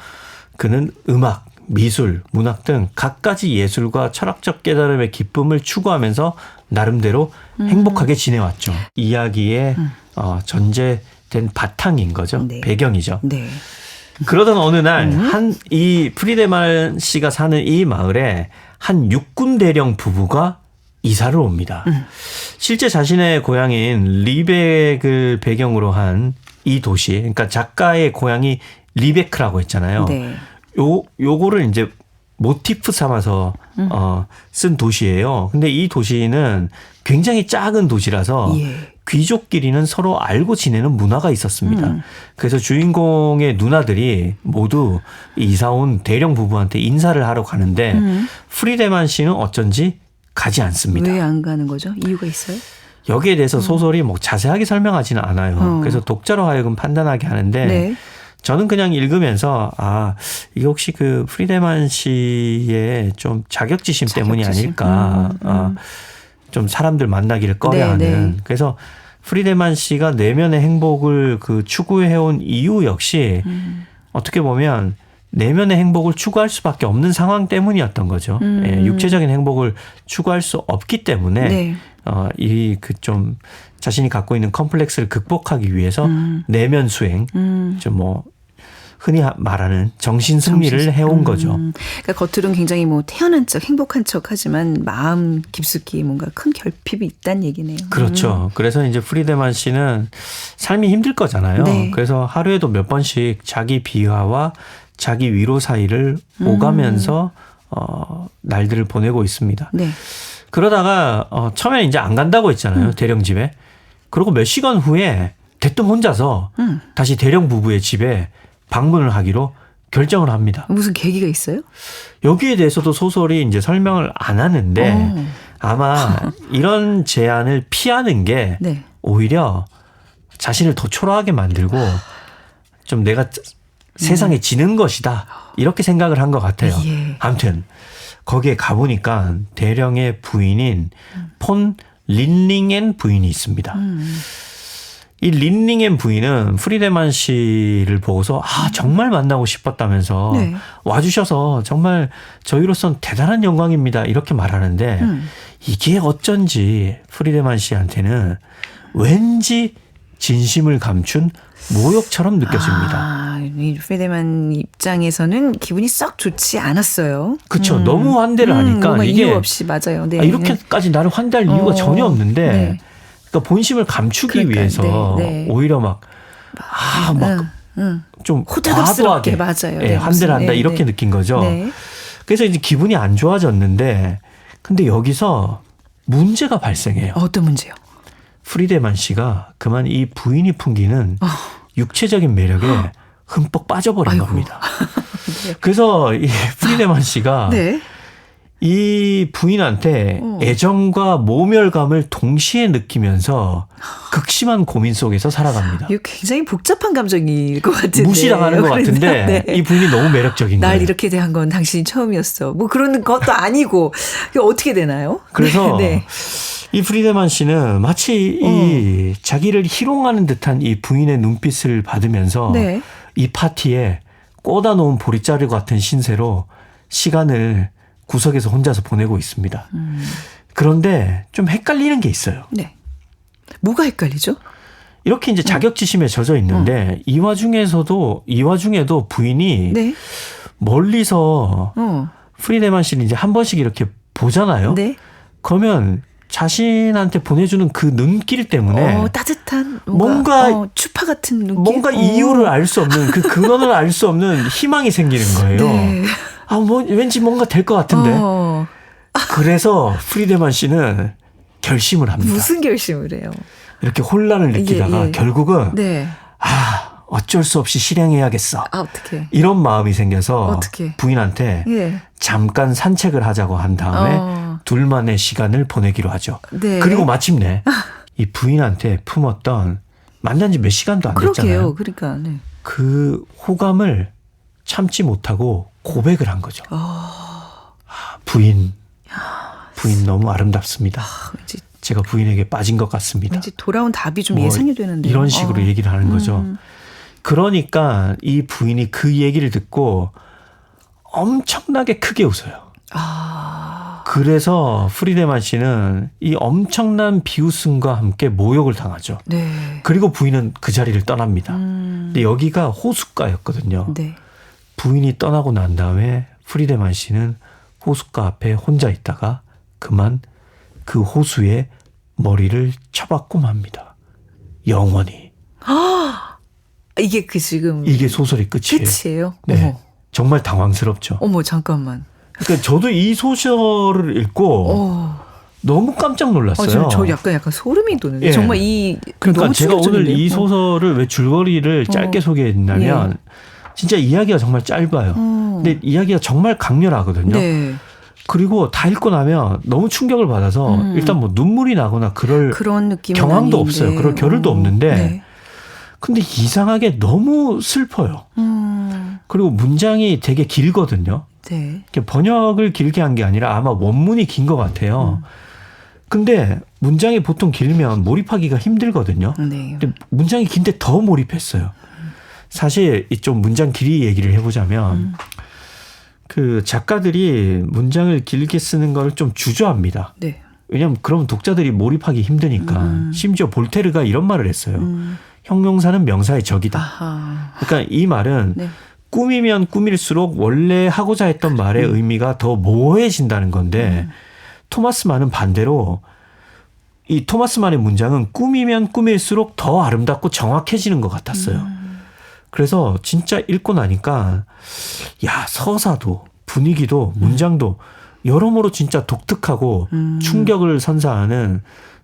그는 음악, 미술, 문학 등 갖가지 예술과 철학적 깨달음의 기쁨을 추구하면서 나름대로 행복하게 지내왔죠. 이야기의 전제된 바탕인 거죠. 네. 배경이죠. 네. 그러던 어느 날 이 프리드만 씨가 사는 이 마을에 한 육군 대령 부부가 이사를 옵니다. 실제 자신의 고향인 리벡을 배경으로 한 이 도시, 그러니까 작가의 고향이 리베크라고 했잖아요. 네. 요거를 이제 모티프 삼아서 쓴 도시예요. 근데 이 도시는 굉장히 작은 도시라서 예. 귀족끼리는 서로 알고 지내는 문화가 있었습니다. 그래서 주인공의 누나들이 모두 이사 온 대령 부부한테 인사를 하러 가는데 프리드만 씨는 어쩐지 가지 않습니다. 왜 안 가는 거죠? 이유가 있어요? 여기에 대해서 소설이 뭐 자세하게 설명하지는 않아요. 그래서 독자로 하여금 판단하게 하는데 네. 저는 그냥 읽으면서 이게 혹시 그 프리드만 씨의 좀 자격지심 때문이 아닐까. 좀 사람들 만나기를 꺼려하는. 네, 네. 그래서 프리드만 씨가 내면의 행복을 그 추구해온 이유 역시 어떻게 보면 내면의 행복을 추구할 수밖에 없는 상황 때문이었던 거죠. 예, 육체적인 행복을 추구할 수 없기 때문에 네. 이 그 좀 자신이 갖고 있는 컴플렉스를 극복하기 위해서 내면 수행, 좀 뭐 흔히 말하는 정신 승리를 해온 거죠. 그러니까 겉으로는 굉장히 뭐 태어난 척 행복한 척 하지만 마음 깊숙이 뭔가 큰 결핍이 있다는 얘기네요. 그렇죠. 그래서 이제 프리드만 씨는 삶이 힘들 거잖아요. 네. 그래서 하루에도 몇 번씩 자기 비하와 자기 위로 사이를 오가면서 날들을 보내고 있습니다. 네. 그러다가 처음에 이제 안 간다고 했잖아요. 대령 집에. 그리고 몇 시간 후에 대뜸 혼자서 다시 대령 부부의 집에 방문을 하기로 결정을 합니다. 무슨 계기가 있어요? 여기에 대해서도 소설이 이제 설명을 안 하는데 아마 이런 제안을 피하는 게 네. 오히려 자신을 더 초라하게 만들고 좀 내가 세상에 지는 것이다. 이렇게 생각을 한 것 같아요. 예. 아무튼 거기에 가보니까 대령의 부인인 폰 린링엔 부인이 있습니다. 이 린링엔 부인은 프리드만 씨를 보고서 정말 만나고 싶었다면서 네. 와주셔서 정말 저희로선 대단한 영광입니다. 이렇게 말하는데 이게 어쩐지 프리드만 씨한테는 왠지 진심을 감춘 모욕처럼 느껴집니다. 이 프리드만 입장에서는 기분이 썩 좋지 않았어요. 그렇죠. 너무 환대를 하니까 뭔가 이게 이유 없이 맞아요. 네. 이렇게까지 나를 환대할 이유가 전혀 없는데 네. 그러니까 본심을 감추기 그러니까, 위해서 네, 네. 오히려 막 좀 호들갑스럽게 과도하게 맞아요. 예, 네, 환대를 한다 네, 이렇게 네. 느낀 거죠. 네. 그래서 이제 기분이 안 좋아졌는데 근데 여기서 문제가 발생해요. 어떤 문제요? 프리드만 씨가 그만 이 부인이 풍기는 육체적인 매력에 흠뻑 빠져버린 아이고. 겁니다. 그래서 이 프리드만 씨가 네. 이 부인한테 애정과 모멸감을 동시에 느끼면서 극심한 고민 속에서 살아갑니다. 이거 굉장히 복잡한 감정일 것 같은데. 무시당하는 것 같은데 네. 이 부인이 너무 매력적인 날 거예요. 이렇게 대한 건 당신이 처음이었어. 뭐 그런 것도 아니고 이게 어떻게 되나요? 그래서 네. 이 프리드만 씨는 마치 이 자기를 희롱하는 듯한 이 부인의 눈빛을 받으면서 네. 이 파티에 꽂아 놓은 보릿자루 같은 신세로 시간을 구석에서 혼자서 보내고 있습니다. 그런데 좀 헷갈리는 게 있어요. 네. 뭐가 헷갈리죠? 이렇게 이제 자격지심에 젖어 있는데 이 와중에도 부인이 네. 멀리서 프리데만 씨를 이제 한 번씩 이렇게 보잖아요. 네. 그러면 자신한테 보내주는 그 눈길 때문에 따뜻한 뭔가 추파 같은 느낌. 뭔가 이유를 알 수 없는 그 근원을 알 수 없는 희망이 생기는 거예요. 네. 왠지 뭔가 될 것 같은데. 그래서 프리데만 씨는 결심을 합니다. 무슨 결심을 해요? 이렇게 혼란을 느끼다가 예. 결국은 네. 어쩔 수 없이 실행해야겠어. 어떻게? 이런 마음이 생겨서 어떡해. 부인한테 예. 잠깐 산책을 하자고 한 다음에 둘만의 시간을 보내기로 하죠. 네. 그리고 마침내 이 부인한테 품었던 만난 지 몇 시간도 안 됐잖아요. 그러게요. 그러니까. 네. 그 호감을 참지 못하고 고백을 한 거죠. 부인 너무 아름답습니다. 왠지, 제가 부인에게 빠진 것 같습니다. 왠지 돌아온 답이 좀 뭐 예상이 되는데. 이런 식으로 얘기를 하는 거죠. 그러니까 이 부인이 그 얘기를 듣고 엄청나게 크게 웃어요. 그래서 프리데만 씨는 이 엄청난 비웃음과 함께 모욕을 당하죠. 네. 그리고 부인은 그 자리를 떠납니다. 근데 여기가 호숫가였거든요. 네. 부인이 떠나고 난 다음에 프리데만 씨는 호숫가 앞에 혼자 있다가 그만 그 호수에 머리를 쳐박고 맙니다. 영원히. 이게 지금 이게 소설의 끝이에요. 끝이에요? 네. 정말 당황스럽죠. 어머 잠깐만. 그러니까 저도 이 소설을 읽고 너무 깜짝 놀랐어요. 저 약간 소름이 돋는데 예. 정말 이 그러니까 너무 제가 오늘 충격적인데요? 이 소설을 왜 줄거리를 짧게 소개했냐면 진짜 이야기가 정말 짧아요. 근데 이야기가 정말 강렬하거든요. 네. 그리고 다 읽고 나면 너무 충격을 받아서 일단 뭐 눈물이 나거나 그런 느낌은 경황도 아닌데. 없어요. 그럴 겨를도 없는데 네. 근데 이상하게 너무 슬퍼요. 그리고 문장이 되게 길거든요. 네. 번역을 길게 한 게 아니라 아마 원문이 긴 것 같아요. 근데 문장이 보통 길면 몰입하기가 힘들거든요. 네. 근데 문장이 긴데 더 몰입했어요. 사실 이쪽 문장 길이 얘기를 해보자면 그 작가들이 문장을 길게 쓰는 걸 좀 주저합니다. 네. 왜냐하면 그러면 독자들이 몰입하기 힘드니까. 심지어 볼테르가 이런 말을 했어요. 형용사는 명사의 적이다. 아하. 그러니까 이 말은 네. 꾸미면 꾸밀수록 원래 하고자 했던 말의 의미가 더 모호해진다는 건데 토마스 만은 반대로 이 토마스 만의 문장은 꾸미면 꾸밀수록 더 아름답고 정확해지는 것 같았어요. 그래서 진짜 읽고 나니까 야 서사도 분위기도 문장도 여러모로 진짜 독특하고 충격을 선사하는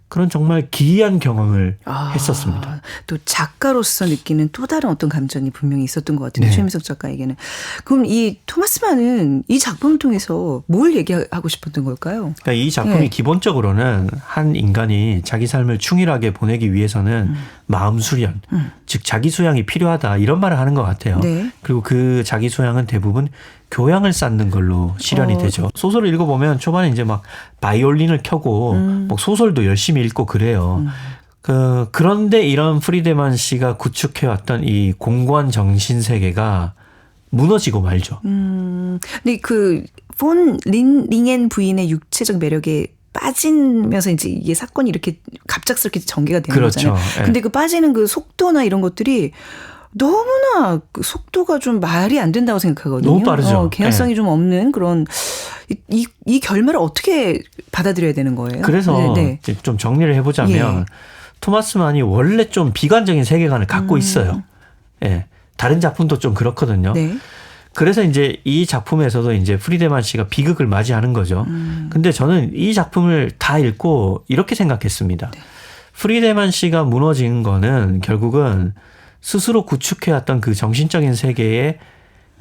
그런 정말 기이한 경험을 했었습니다. 또 작가로서 느끼는 또 다른 어떤 감정이 분명히 있었던 것 같은데 네. 최민석 작가에게는. 그럼 이 토마스만은 이 작품을 통해서 뭘 얘기하고 싶었던 걸까요? 그러니까 이 작품이 네. 기본적으로는 한 인간이 자기 삶을 충실하게 보내기 위해서는 마음 수련, 즉 자기 수양이 필요하다 이런 말을 하는 것 같아요. 네. 그리고 그 자기 수양은 대부분 교양을 쌓는 걸로 실현이 되죠. 소설을 읽어보면 초반에 이제 막 바이올린을 켜고 뭐 소설도 열심히 읽고 그래요. 그런데 이런 프리데만 씨가 구축해왔던 이 공고한 정신 세계가 무너지고 말죠. 근데 그 폰 링엔 부인의 육체적 매력에 빠지면서 이제 이게 사건이 이렇게 갑작스럽게 전개가 되는 그렇죠. 거잖아요. 예. 근데 그 빠지는 그 속도나 이런 것들이 너무나 그 속도가 좀 말이 안 된다고 생각하거든요. 너무 빠르죠. 개연성이 예. 좀 없는 그런 이 결말을 어떻게 받아들여야 되는 거예요? 그래서 네. 이제 좀 정리를 해보자면 예. 토마스 만이 원래 좀 비관적인 세계관을 갖고 있어요. 예. 다른 작품도 좀 그렇거든요. 네. 그래서 이제 이 작품에서도 이제 프리데만 씨가 비극을 맞이하는 거죠. 근데 저는 이 작품을 다 읽고 이렇게 생각했습니다. 네. 프리데만 씨가 무너진 거는 결국은 스스로 구축해왔던 그 정신적인 세계에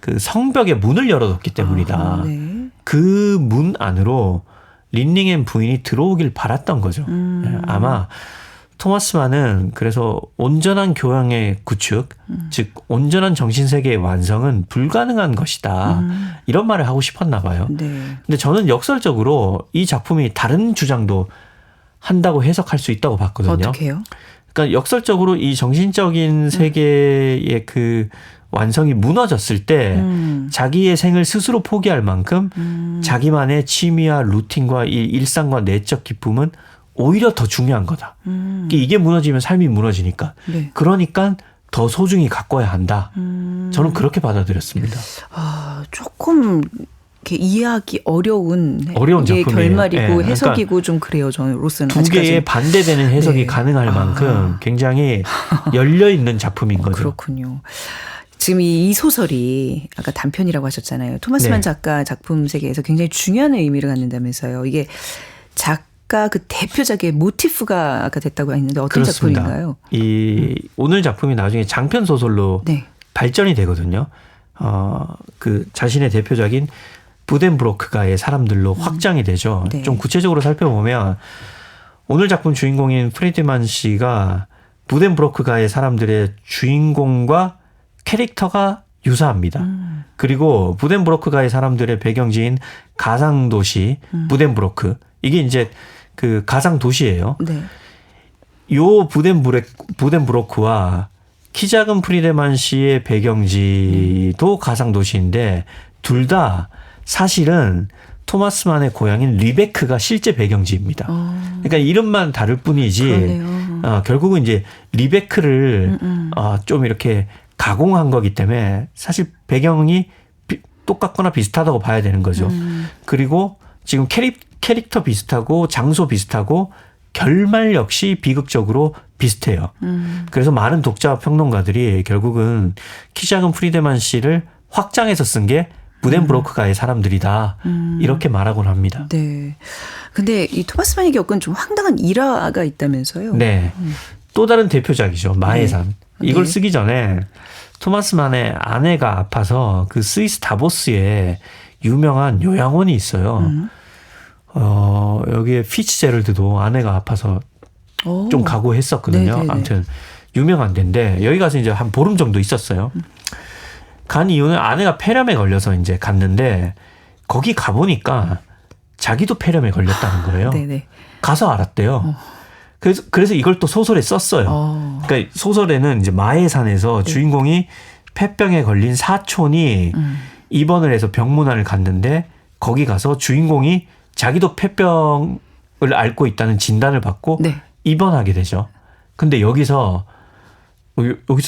그 성벽의 문을 열어뒀기 때문이다. 네. 그 문 안으로 린링엔 부인이 들어오길 바랐던 거죠. 아마 토마스만은 그래서 온전한 교양의 구축, 즉 온전한 정신세계의 완성은 불가능한 것이다. 이런 말을 하고 싶었나 봐요. 네. 근데 저는 역설적으로 이 작품이 다른 주장도 한다고 해석할 수 있다고 봤거든요. 어떻게 해요? 그러니까 역설적으로 이 정신적인 세계의 그 완성이 무너졌을 때 자기의 생을 스스로 포기할 만큼 자기만의 취미와 루틴과 이 일상과 내적 기쁨은 오히려 더 중요한 거다. 이게 무너지면 삶이 무너지니까. 네. 그러니까 더 소중히 가꿔야 한다. 저는 그렇게 받아들였습니다. 아, 조금 이렇게 이해하기 어려운 작품이에요. 결말이고 예, 해석이고 그러니까 좀 그래요. 저로서는 두 개의 반대되는 해석이 네. 가능할 만큼 굉장히 열려 있는 작품인 거죠. 그렇군요. 지금 이 소설이 아까 단편이라고 하셨잖아요. 토마스만 네. 작가 작품 세계에서 굉장히 중요한 의미를 갖는다면서요. 이게 작가 그 대표작의 모티프가 아까 됐다고 했는데 어떤 그렇습니다. 작품인가요? 오늘 작품이 나중에 장편 소설로 네. 발전이 되거든요. 그 자신의 대표작인 부덴브로크가의 사람들로 확장이 되죠. 네. 좀 구체적으로 살펴보면 오늘 작품 주인공인 프리드만 씨가 부덴브로크가의 사람들의 주인공과 캐릭터가 유사합니다. 그리고 부덴브로크가의 사람들의 배경지인 가상도시 부덴브로크, 이게 이제 그 가상도시예요. 네. 요 부덴브로크와 키 작은 프리데만 씨의 배경지도 가상도시인데 둘 다 사실은 토마스만의 고향인 리베크가 실제 배경지입니다. 그러니까 이름만 다를 뿐이지 그러네요. 결국은 이제 리베크를 좀 이렇게 가공한 거기 때문에 사실 배경이 똑같거나 비슷하다고 봐야 되는 거죠. 그리고 지금 캐릭터 비슷하고 장소 비슷하고 결말 역시 비극적으로 비슷해요. 그래서 많은 독자와 평론가들이 결국은 키 작은 프리데만 씨를 확장해서 쓴 게 부덴브로크가의 사람들이다. 이렇게 말하곤 합니다. 네. 근데 이 토마스만이 겪은 좀 황당한 일화가 있다면서요? 네. 또 다른 대표작이죠. 마해산. 네. 이걸 네. 쓰기 전에 토마스만의 아내가 아파서 그 스위스 다보스에 유명한 요양원이 있어요. 여기에 피츠제럴드도 아내가 아파서 오. 좀 가고 했었거든요. 네네네. 아무튼 유명한 데인데 여기 가서 이제 한 보름 정도 있었어요. 간 이유는 아내가 폐렴에 걸려서 이제 갔는데 거기 가보니까 자기도 폐렴에 걸렸다는 거예요. 네네. 가서 알았대요. 그래서 이걸 또 소설에 썼어요. 그러니까 소설에는 이제 마해산에서 주인공이 폐병에 걸린 사촌이 입원을 해서 병문안을 갔는데 거기 가서 주인공이 자기도 폐병을 앓고 있다는 진단을 받고 네. 입원하게 되죠. 근데 여기서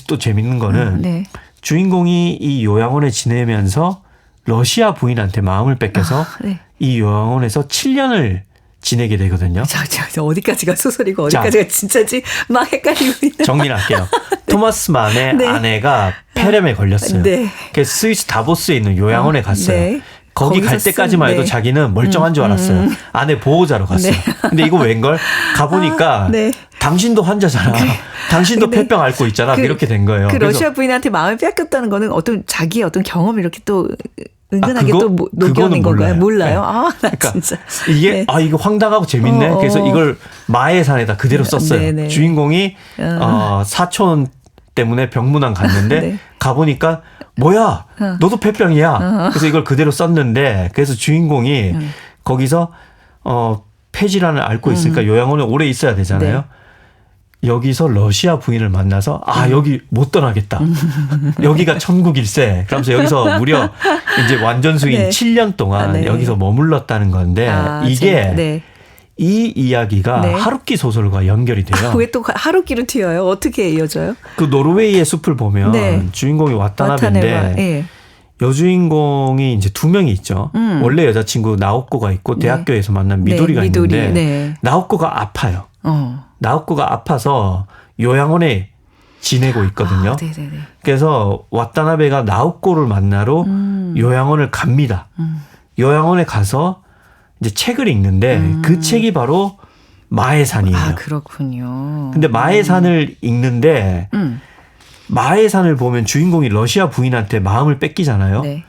또 재밌는 거는 네. 주인공이 이 요양원에 지내면서 러시아 부인한테 마음을 뺏겨서 네. 이 요양원에서 7년을 지내게 되거든요. 자, 어디까지가 소설이고 어디까지가 진짜지 막 헷갈리고 있는. 정리를 할게요. 토마스만의 네. 아내가 폐렴에 걸렸어요. 네. 그래서 스위스 다보스에 있는 요양원에 갔어요. 네. 거기 갈 거기서 때까지만 해도 네. 자기는 멀쩡한 줄 알았어요. 아내 보호자로 갔어요. 네. 근데 이거 웬걸? 가보니까 네. 당신도 환자잖아. 당신도 근데 폐병 앓고 있잖아. 이렇게 된 거예요. 그 그래서 러시아 부인한테 마음을 뺏겼다는 거는 어떤 자기의 어떤 경험을 이렇게 또 은근하게 그거? 또 녹여낸 그거는 건가요? 몰라요. 몰라요. 아, 나 그러니까 진짜. 이게 네. 이거 황당하고 재밌네. 그래서 이걸 마해산에다 그대로 썼어요. 네네. 주인공이 사촌 때문에 병문안 갔는데 네. 가보니까 뭐야 너도 폐병이야. 그래서 이걸 그대로 썼는데 그래서 주인공이 거기서 폐질환을 앓고 있으니까 요양원에 오래 있어야 되잖아요. 네. 여기서 러시아 부인을 만나서 여기 못 떠나겠다. 여기가 천국일세. 그러면서 여기서 무려 이제 완전수인 네. 7년 동안 네. 여기서 머물렀다는 건데 이게 네. 이 이야기가 네. 하루키 소설과 연결이 돼요. 왜 또 하루키로 튀어요? 어떻게 이어져요? 그 노르웨이의 숲을 보면 네. 주인공이 와타나베인데 와타나베. 예. 여주인공이 이제 두 명이 있죠. 원래 여자친구 나오코가 있고 대학교에서 만난 미도리가 네, 미도리. 있는데 네. 나오코가 아파요. 나오코가 아파서 요양원에 지내고 있거든요. 아, 네네네. 그래서 와타나베가 나오코를 만나러 요양원을 갑니다. 요양원에 가서 이제 책을 읽는데 그 책이 바로 마해산이에요. 아, 그렇군요. 근데 마해산을 읽는데 마해산을 보면 주인공이 러시아 부인한테 마음을 뺏기잖아요. 네.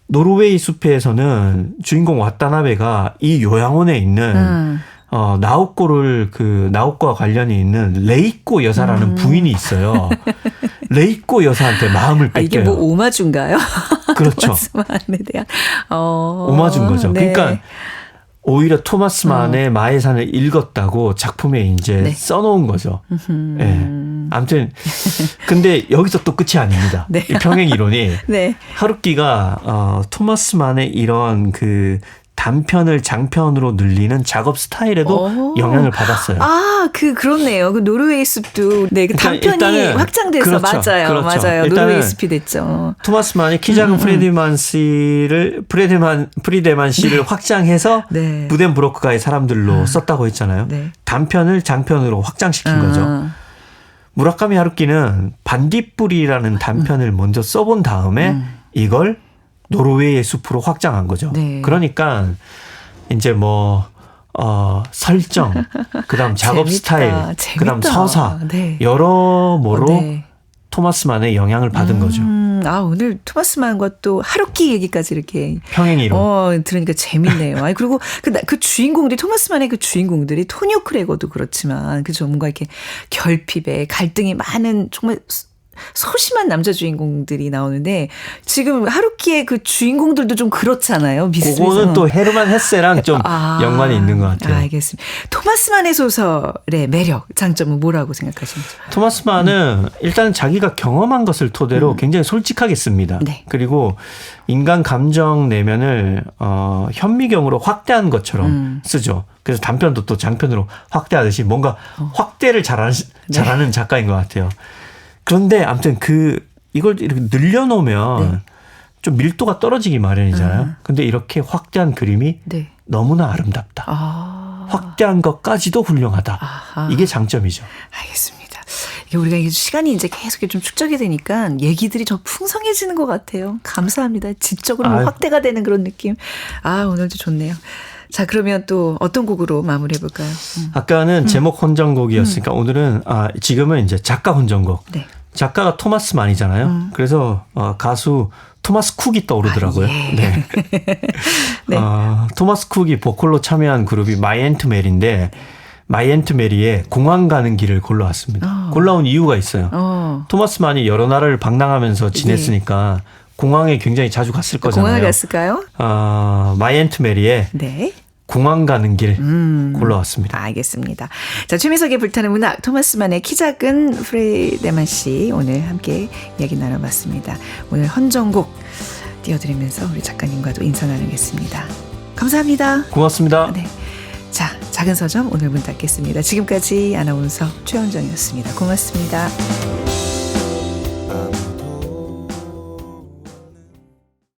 노르웨이 숲에서는 주인공 와타나베가 이 요양원에 있는 나오코와 관련이 있는 레이코 여사라는 부인이 있어요. 레이코 여사한테 마음을 뺏겨요. 이게 뭐 오마주인가요? 그렇죠. 토마스만에 대한 오마주인 거죠. 네. 그러니까 오히려 토마스 만의 마해산을 읽었다고 작품에 이제 네. 써놓은 거죠. 예. 아무튼 근데 여기서 또 끝이 아닙니다. 네. 이 평행 이론이 네. 하루키가 토마스 만의 이런 그 단편을 장편으로 늘리는 작업 스타일에도 오. 영향을 받았어요. 그렇네요. 그 노르웨이 숲도 네, 그 단편이 일단은 확장돼서 그렇죠. 맞아요. 그렇죠. 맞아요. 일단은 노르웨이 숲이 됐죠. 토마스 만이 키 작은 프리데만 씨를 확장해서 네. 부덴브로크가의 사람들로 썼다고 했잖아요. 네. 단편을 장편으로 확장시킨 거죠. 무라카미 하루키는 반딧불이라는 단편을 먼저 써본 다음에 이걸 노르웨이의 숲으로 확장한 거죠. 네. 그러니까 이제 설정, 그다음 작업 재밌다. 스타일, 그다음 재밌다. 서사 네. 여러모로 네. 토마스 만의 영향을 받은 거죠. 오늘 토마스 만과 또 하루키 얘기까지 이렇게 평행 이론. 들으니까 재밌네요. 아니 그리고 그 주인공들이 토마스 만의 그 주인공들이 토니오 크레거도 그렇지만 그죠 뭔가 이렇게 결핍에 갈등이 많은 정말 소심한 남자 주인공들이 나오는데 지금 하루키의 그 주인공들도 좀 그렇잖아요. 비슷해서. 그거는 또 헤르만 헤세랑 좀 연관이 있는 것 같아요. 알겠습니다. 토마스 만의 소설의 매력, 장점은 뭐라고 생각하십니까? 토마스 만은 일단은 자기가 경험한 것을 토대로 굉장히 솔직하게 씁니다. 네. 그리고 인간 감정 내면을 현미경으로 확대한 것처럼 쓰죠. 그래서 단편도 또 장편으로 확대하듯이 뭔가 확대를 잘하는 작가인 것 같아요. 그런데 아무튼 이걸 이렇게 늘려놓으면 좀 밀도가 떨어지기 마련이잖아요. 근데 이렇게 확대한 그림이 네. 너무나 아름답다. 확대한 것까지도 훌륭하다. 아하. 이게 장점이죠. 알겠습니다. 이게 우리가 이게 시간이 이제 계속 좀 축적이 되니까 얘기들이 더 풍성해지는 것 같아요. 감사합니다. 지적으로 확대가 되는 그런 느낌. 오늘도 좋네요. 자, 그러면 또 어떤 곡으로 마무리해 볼까요? 아까는 제목 혼전곡이었으니까 오늘은 지금은 이제 작가 혼전곡. 네. 작가가 토마스 만이잖아요. 그래서 가수 토마스 쿡이 떠오르더라고요. 예. 네. 네. 토마스 쿡이 보컬로 참여한 그룹이 마이 앤트 메리인데 마이 앤트 메리의 공항 가는 길을 골라왔습니다. 골라온 이유가 있어요. 토마스 만이 여러 나라를 방랑하면서 지냈으니까 공항에 굉장히 자주 갔을 거잖아요. 공항에 갔을까요? 마이 앤트 메리의 네. 공항 가는 길 골라왔습니다. 알겠습니다. 자, 최민석의 불타는 문학, 토마스 만의 키 작은 프리데만 씨 오늘 함께 이야기 나눠봤습니다. 오늘 헌정곡 띄워드리면서 우리 작가님과도 인사 나누겠습니다. 감사합니다. 고맙습니다. 네. 자, 작은 서점 오늘 문 닫겠습니다. 지금까지 아나운서 최현정이었습니다. 고맙습니다.